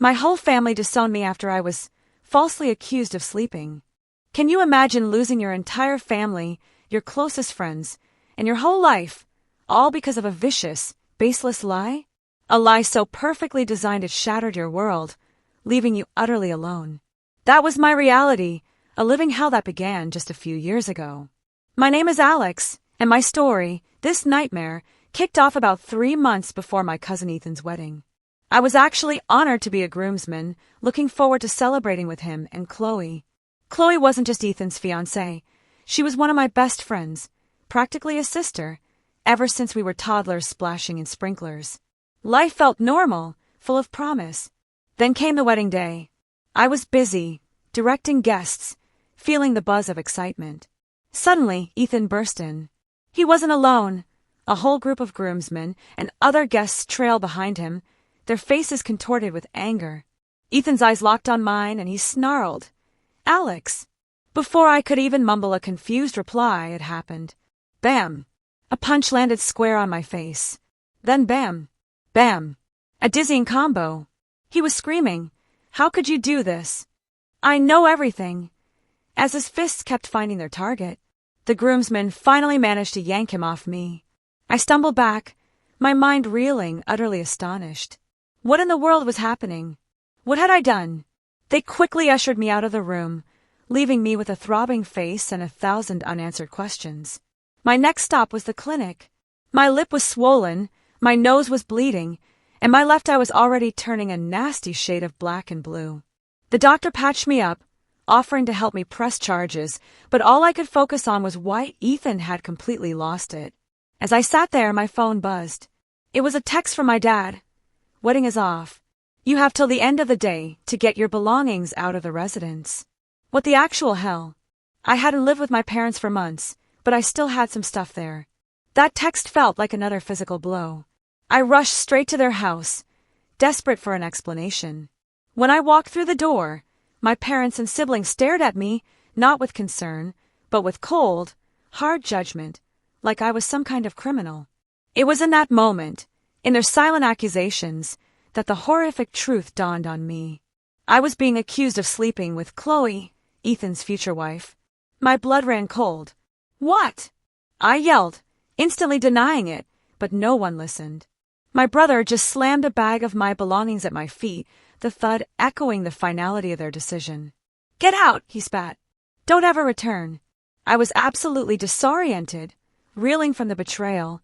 My whole family disowned me after I was falsely accused of sleeping. Can you imagine losing your entire family, your closest friends, and your whole life, all because of a vicious, baseless lie? A lie so perfectly designed it shattered your world, leaving you utterly alone. That was my reality, a living hell that began just a few years ago. My name is Alex, and my story, this nightmare, kicked off about 3 months before my cousin Ethan's wedding. I was actually honored to be a groomsman, looking forward to celebrating with him and Chloe. Chloe wasn't just Ethan's fiancée. She was one of my best friends, practically a sister, ever since we were toddlers splashing in sprinklers. Life felt normal, full of promise. Then came the wedding day. I was busy, directing guests, feeling the buzz of excitement. Suddenly, Ethan burst in. He wasn't alone. A whole group of groomsmen and other guests trailed behind him, their faces contorted with anger. Ethan's eyes locked on mine, and he snarled, "Alex!" Before I could even mumble a confused reply, it happened. Bam! A punch landed square on my face. Then bam! Bam! A dizzying combo. He was screaming, "How could you do this? I know everything!" As his fists kept finding their target, the groomsmen finally managed to yank him off me. I stumbled back, my mind reeling, utterly astonished. What in the world was happening? What had I done? They quickly ushered me out of the room, leaving me with a throbbing face and 1,000 unanswered questions. My next stop was the clinic. My lip was swollen, my nose was bleeding, and my left eye was already turning a nasty shade of black and blue. The doctor patched me up, offering to help me press charges, but all I could focus on was why Ethan had completely lost it. As I sat there, my phone buzzed. It was a text from my dad. "Wedding is off. You have till the end of the day to get your belongings out of the residence." What the actual hell? I hadn't lived with my parents for months, but I still had some stuff there. That text felt like another physical blow. I rushed straight to their house, desperate for an explanation. When I walked through the door, my parents and siblings stared at me, not with concern, but with cold, hard judgment, like I was some kind of criminal. It was in that moment, in their silent accusations, that the horrific truth dawned on me. I was being accused of sleeping with Chloe, Ethan's future wife. My blood ran cold. "What?" I yelled, instantly denying it, but no one listened. My brother just slammed a bag of my belongings at my feet, the thud echoing the finality of their decision. "Get out," he spat. "Don't ever return." I was absolutely disoriented, reeling from the betrayal,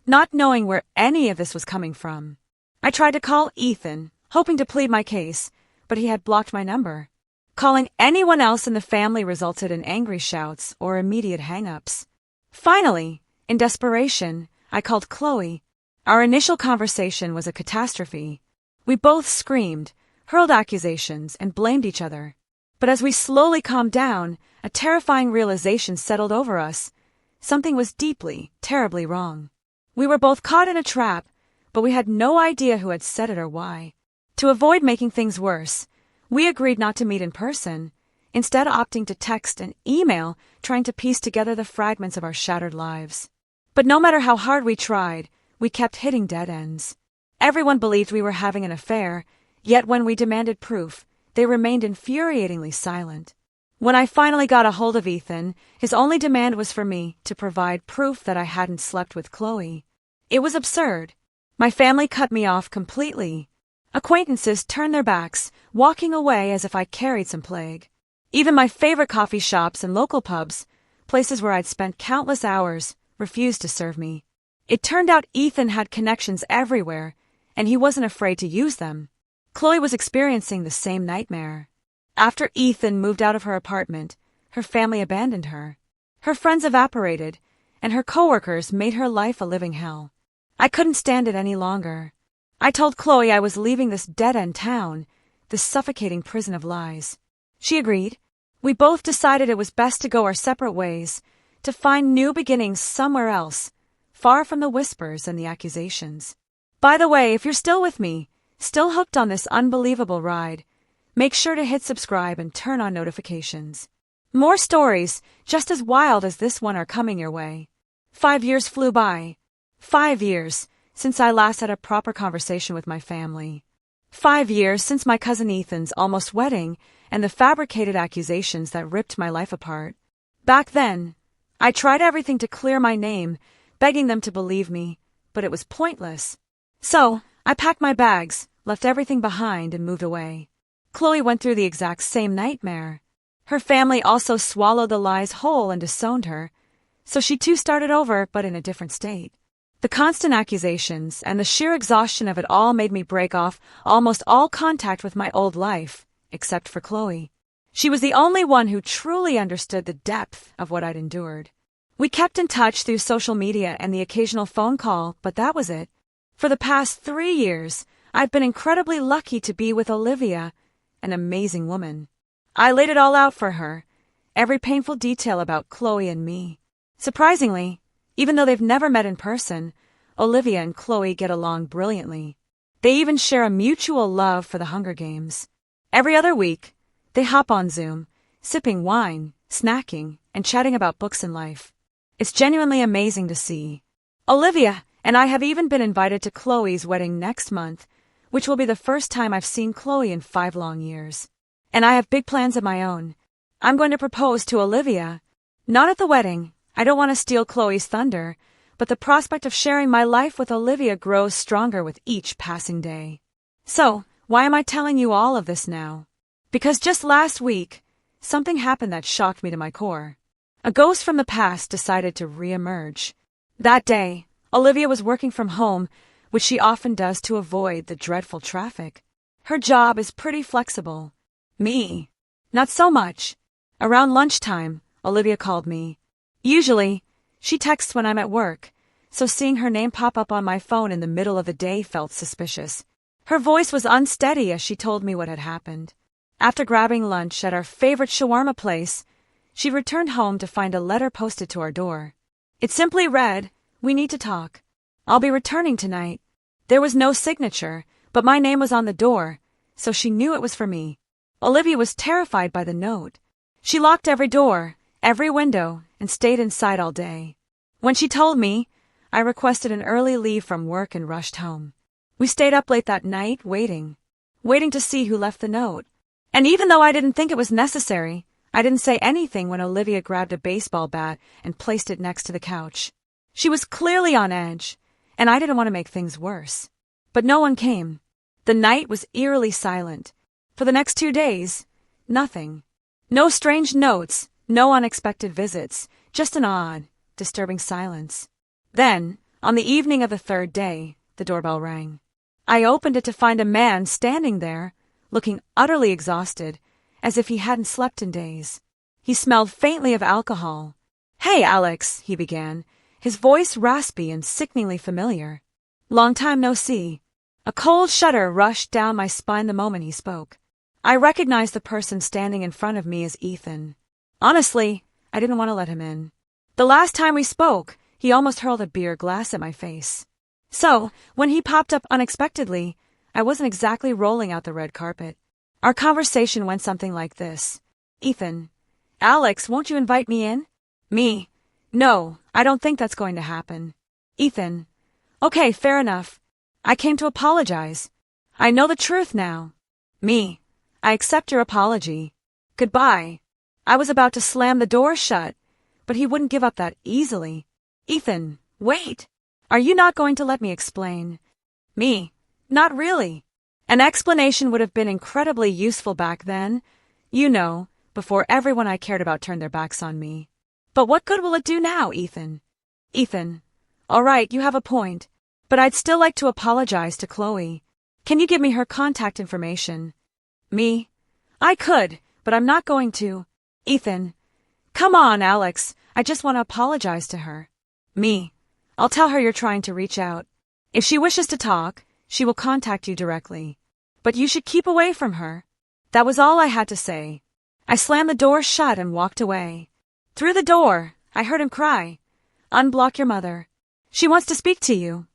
not knowing where any of this was coming from. I tried to call Ethan, hoping to plead my case, but he had blocked my number. Calling anyone else in the family resulted in angry shouts or immediate hang-ups. Finally, in desperation, I called Chloe. Our initial conversation was a catastrophe. We both screamed, hurled accusations, and blamed each other. But as we slowly calmed down, a terrifying realization settled over us. Something was deeply, terribly wrong. We were both caught in a trap, but we had no idea who had said it or why. To avoid making things worse, we agreed not to meet in person, instead opting to text and email, trying to piece together the fragments of our shattered lives. But no matter how hard we tried, we kept hitting dead ends. Everyone believed we were having an affair, yet when we demanded proof, they remained infuriatingly silent. When I finally got a hold of Ethan, his only demand was for me to provide proof that I hadn't slept with Chloe. It was absurd. My family cut me off completely. Acquaintances turned their backs, walking away as if I carried some plague. Even my favorite coffee shops and local pubs, places where I'd spent countless hours, refused to serve me. It turned out Ethan had connections everywhere, and he wasn't afraid to use them. Chloe was experiencing the same nightmare. After Ethan moved out of her apartment, her family abandoned her. Her friends evaporated, and her coworkers made her life a living hell. I couldn't stand it any longer. I told Chloe I was leaving this dead-end town, this suffocating prison of lies. She agreed. We both decided it was best to go our separate ways, to find new beginnings somewhere else, far from the whispers and the accusations. By the way, if you're still with me, still hooked on this unbelievable ride, make sure to hit subscribe and turn on notifications. More stories, just as wild as this one, are coming your way. 5 years flew by. 5 years since I last had a proper conversation with my family. 5 years since my cousin Ethan's almost wedding and the fabricated accusations that ripped my life apart. Back then, I tried everything to clear my name, begging them to believe me, but it was pointless. So, I packed my bags, left everything behind, and moved away. Chloe went through the exact same nightmare. Her family also swallowed the lies whole and disowned her, so she too started over, but in a different state. The constant accusations and the sheer exhaustion of it all made me break off almost all contact with my old life, except for Chloe. She was the only one who truly understood the depth of what I'd endured. We kept in touch through social media and the occasional phone call, but that was it. For the past 3 years, I've been incredibly lucky to be with Olivia, an amazing woman. I laid it all out for her, every painful detail about Chloe and me. Surprisingly, even though they've never met in person, Olivia and Chloe get along brilliantly. They even share a mutual love for the Hunger Games. Every other week, they hop on Zoom, sipping wine, snacking, and chatting about books and life. It's genuinely amazing to see. Olivia and I have even been invited to Chloe's wedding next month, which will be the first time I've seen Chloe in 5 long years. And I have big plans of my own. I'm going to propose to Olivia. Not at the wedding. I don't want to steal Chloe's thunder, but the prospect of sharing my life with Olivia grows stronger with each passing day. So, why am I telling you all of this now? Because just last week, something happened that shocked me to my core. A ghost from the past decided to re-emerge. That day, Olivia was working from home, which she often does to avoid the dreadful traffic. Her job is pretty flexible. Me, not so much. Around lunchtime, Olivia called me. Usually, she texts when I'm at work, so seeing her name pop up on my phone in the middle of the day felt suspicious. Her voice was unsteady as she told me what had happened. After grabbing lunch at our favorite shawarma place, she returned home to find a letter posted to our door. It simply read, "We need to talk. I'll be returning tonight." There was no signature, but my name was on the door, so she knew it was for me. Olivia was terrified by the note. She locked every door, every window, and stayed inside all day. When she told me, I requested an early leave from work and rushed home. We stayed up late that night, waiting to see who left the note. And even though I didn't think it was necessary, I didn't say anything when Olivia grabbed a baseball bat and placed it next to the couch. She was clearly on edge, and I didn't want to make things worse. But no one came. The night was eerily silent. For the next 2 days, nothing. No strange notes, no unexpected visits, just an odd, disturbing silence. Then, on the evening of the 3rd day, the doorbell rang. I opened it to find a man standing there, looking utterly exhausted, as if he hadn't slept in days. He smelled faintly of alcohol. "Hey, Alex," he began, his voice raspy and sickeningly familiar. "Long time no see." A cold shudder rushed down my spine the moment he spoke. I recognized the person standing in front of me as Ethan. Honestly, I didn't want to let him in. The last time we spoke, he almost hurled a beer glass at my face. So, when he popped up unexpectedly, I wasn't exactly rolling out the red carpet. Our conversation went something like this. "Ethan, Alex, won't you invite me in?" Me, "No, I don't think that's going to happen." Ethan, "Okay, fair enough. I came to apologize. I know the truth now." Me, "I accept your apology. Goodbye." I was about to slam the door shut, but he wouldn't give up that easily. "Ethan, wait. Are you not going to let me explain?" Me, "Not really." An explanation would have been incredibly useful back then, you know, before everyone I cared about turned their backs on me. But what good will it do now, Ethan? Ethan, all right, you have a point, but I'd still like to apologize to Chloe. Can you give me her contact information? Me, "I could, but I'm not going to." Ethan, "Come on, Alex, I just want to apologize to her." Me, "I'll tell her you're trying to reach out. If she wishes to talk, she will contact you directly. But you should keep away from her." That was all I had to say. I slammed the door shut and walked away. Through the door, I heard him cry, "Unblock your mother. She wants to speak to you."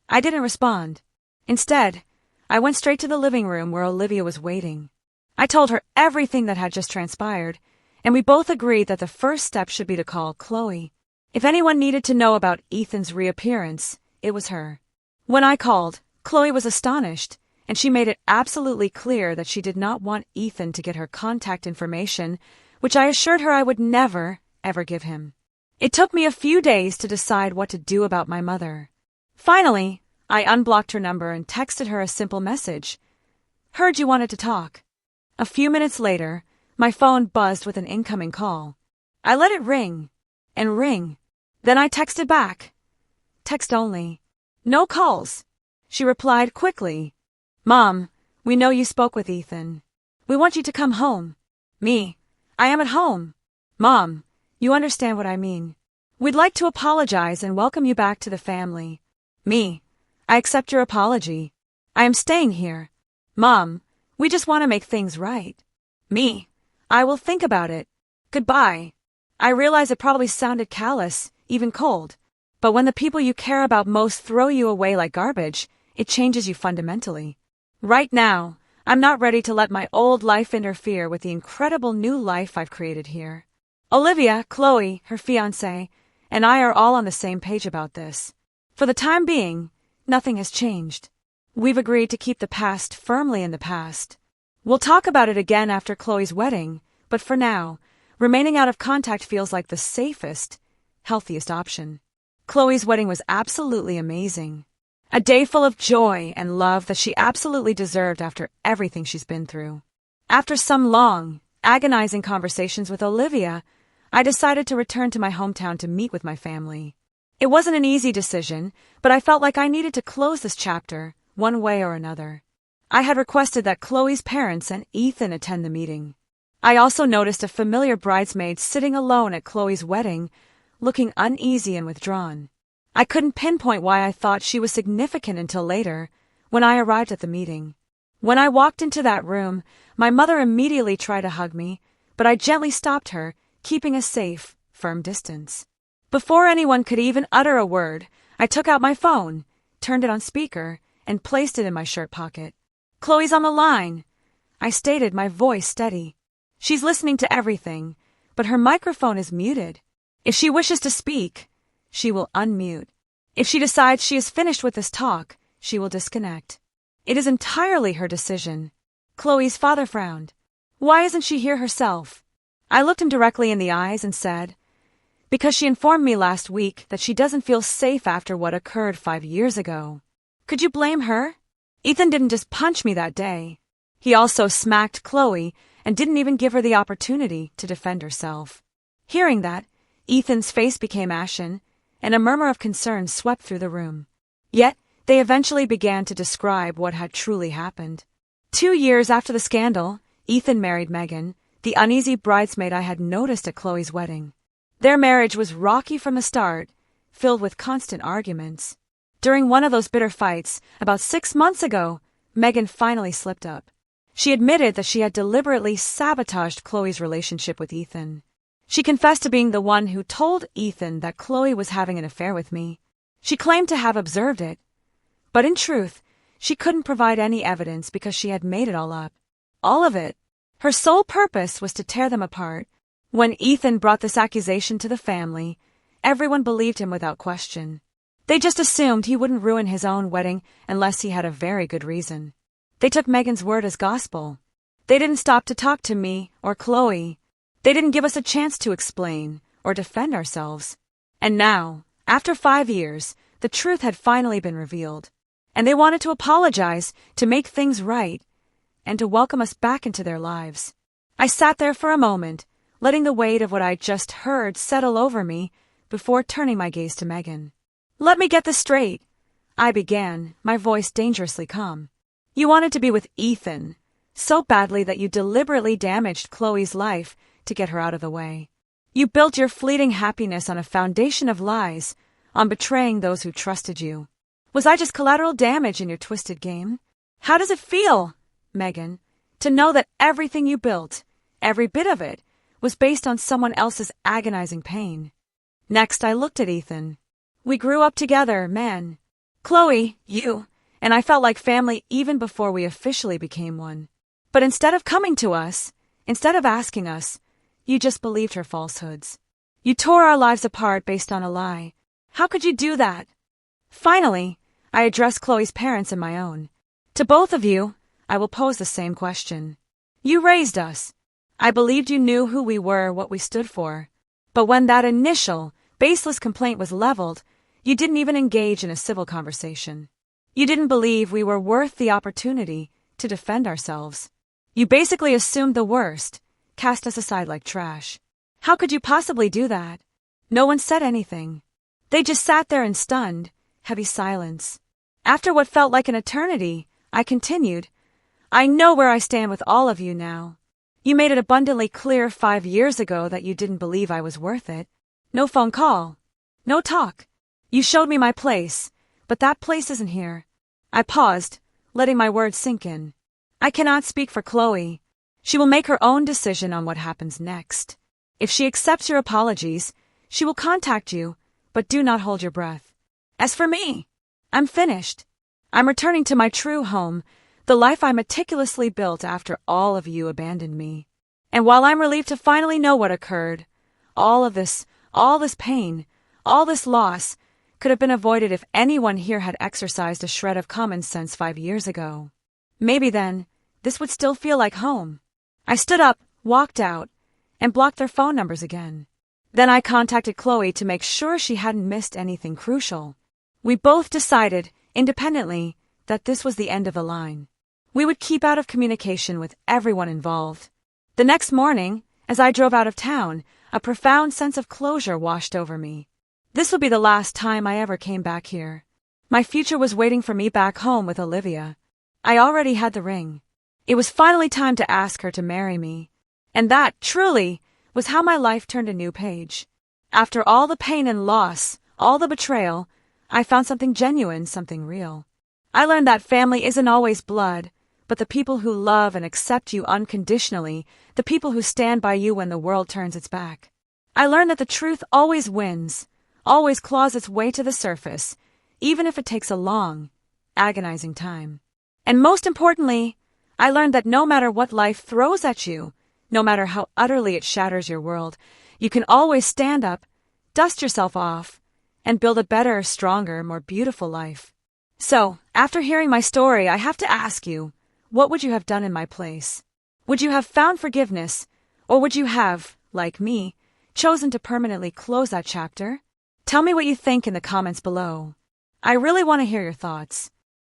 I didn't respond. Instead, I went straight to the living room where Olivia was waiting. I told her everything that had just transpired, and we both agreed that the first step should be to call Chloe. If anyone needed to know about Ethan's reappearance, it was her. When I called, Chloe was astonished, and she made it absolutely clear that she did not want Ethan to get her contact information, which I assured her I would never, ever give him. It took me a few days to decide what to do about my mother. Finally, I unblocked her number and texted her a simple message. Heard you wanted to talk. A few minutes later, my phone buzzed with an incoming call. I let it ring and ring. Then I texted back. Text only. No calls. She replied quickly. Mom, we know you spoke with Ethan. We want you to come home. Me, I am at home. Mom, you understand what I mean. We'd like to apologize and welcome you back to the family. Me, I accept your apology. I am staying here. Mom, we just want to make things right. Me, I will think about it. Goodbye. I realize it probably sounded callous, even cold, but when the people you care about most throw you away like garbage, it changes you fundamentally. Right now, I'm not ready to let my old life interfere with the incredible new life I've created here. Olivia, Chloe, her fiancé, and I are all on the same page about this. For the time being, nothing has changed. We've agreed to keep the past firmly in the past. We'll talk about it again after Chloe's wedding, but for now, remaining out of contact feels like the safest, healthiest option. Chloe's wedding was absolutely amazing. A day full of joy and love that she absolutely deserved after everything she's been through. After some long, agonizing conversations with Olivia, I decided to return to my hometown to meet with my family. It wasn't an easy decision, but I felt like I needed to close this chapter, one way or another. I had requested that Chloe's parents and Ethan attend the meeting. I also noticed a familiar bridesmaid sitting alone at Chloe's wedding, looking uneasy and withdrawn. I couldn't pinpoint why I thought she was significant until later, when I arrived at the meeting. When I walked into that room, my mother immediately tried to hug me, but I gently stopped her, keeping a safe, firm distance. Before anyone could even utter a word, I took out my phone, turned it on speaker, and placed it in my shirt pocket. Chloe's on the line, I stated, my voice steady. She's listening to everything, but her microphone is muted. If she wishes to speak, she will unmute. If she decides she is finished with this talk, she will disconnect. It is entirely her decision. Chloe's father frowned. Why isn't she here herself? I looked him directly in the eyes and said, because she informed me last week that she doesn't feel safe after what occurred 5 years ago. Could you blame her? Ethan didn't just punch me that day. He also smacked Chloe and didn't even give her the opportunity to defend herself. Hearing that, Ethan's face became ashen, and a murmur of concern swept through the room. Yet, they eventually began to describe what had truly happened. 2 years after the scandal, Ethan married Megan, the uneasy bridesmaid I had noticed at Chloe's wedding. Their marriage was rocky from the start, filled with constant arguments. During one of those bitter fights, about 6 months ago, Megan finally slipped up. She admitted that she had deliberately sabotaged Chloe's relationship with Ethan. She confessed to being the one who told Ethan that Chloe was having an affair with me. She claimed to have observed it. But in truth, she couldn't provide any evidence because she had made it all up. All of it. Her sole purpose was to tear them apart. When Ethan brought this accusation to the family, everyone believed him without question. They just assumed he wouldn't ruin his own wedding unless he had a very good reason. They took Megan's word as gospel. They didn't stop to talk to me or Chloe. They didn't give us a chance to explain or defend ourselves. And now, after 5 years, the truth had finally been revealed. And they wanted to apologize, to make things right, and to welcome us back into their lives. I sat there for a moment, letting the weight of what I'd just heard settle over me before turning my gaze to Megan. Let me get this straight, I began, my voice dangerously calm. You wanted to be with Ethan, so badly that you deliberately damaged Chloe's life to get her out of the way. You built your fleeting happiness on a foundation of lies, on betraying those who trusted you. Was I just collateral damage in your twisted game? How does it feel, Megan, to know that everything you built, every bit of it, was based on someone else's agonizing pain? Next, I looked at Ethan. We grew up together, man. Chloe, you, and I felt like family even before we officially became one. But instead of coming to us, instead of asking us, you just believed her falsehoods. You tore our lives apart based on a lie. How could you do that? Finally, I addressed Chloe's parents and my own. To both of you, I will pose the same question. You raised us. I believed you knew who we were, what we stood for. But when that initial, baseless complaint was leveled, you didn't even engage in a civil conversation. You didn't believe we were worth the opportunity to defend ourselves. You basically assumed the worst, cast us aside like trash. How could you possibly do that? No one said anything. They just sat there in stunned, heavy silence. After what felt like an eternity, I continued, I know where I stand with all of you now. You made it abundantly clear 5 years ago that you didn't believe I was worth it. No phone call. No talk. You showed me my place, but that place isn't here. I paused, letting my words sink in. I cannot speak for Chloe. She will make her own decision on what happens next. If she accepts your apologies, she will contact you, but do not hold your breath. As for me, I'm finished. I'm returning to my true home, the life I meticulously built after all of you abandoned me. And while I'm relieved to finally know what occurred, all this pain, all this loss, could have been avoided if anyone here had exercised a shred of common sense 5 years ago. Maybe then, this would still feel like home. I stood up, walked out, and blocked their phone numbers again. Then I contacted Chloe to make sure she hadn't missed anything crucial. We both decided, independently, that this was the end of the line. We would keep out of communication with everyone involved. The next morning, as I drove out of town, a profound sense of closure washed over me. This would be the last time I ever came back here. My future was waiting for me back home with Olivia. I already had the ring. It was finally time to ask her to marry me. And that, truly, was how my life turned a new page. After all the pain and loss, all the betrayal, I found something genuine, something real. I learned that family isn't always blood, but the people who love and accept you unconditionally, the people who stand by you when the world turns its back. I learned that the truth always wins, always claws its way to the surface, even if it takes a long, agonizing time. And most importantly, I learned that no matter what life throws at you, no matter how utterly it shatters your world, you can always stand up, dust yourself off, and build a better, stronger, more beautiful life. So, after hearing my story, I have to ask you, what would you have done in my place? Would you have found forgiveness, or would you have, like me, chosen to permanently close that chapter? Tell me what you think in the comments below. I really want to hear your thoughts.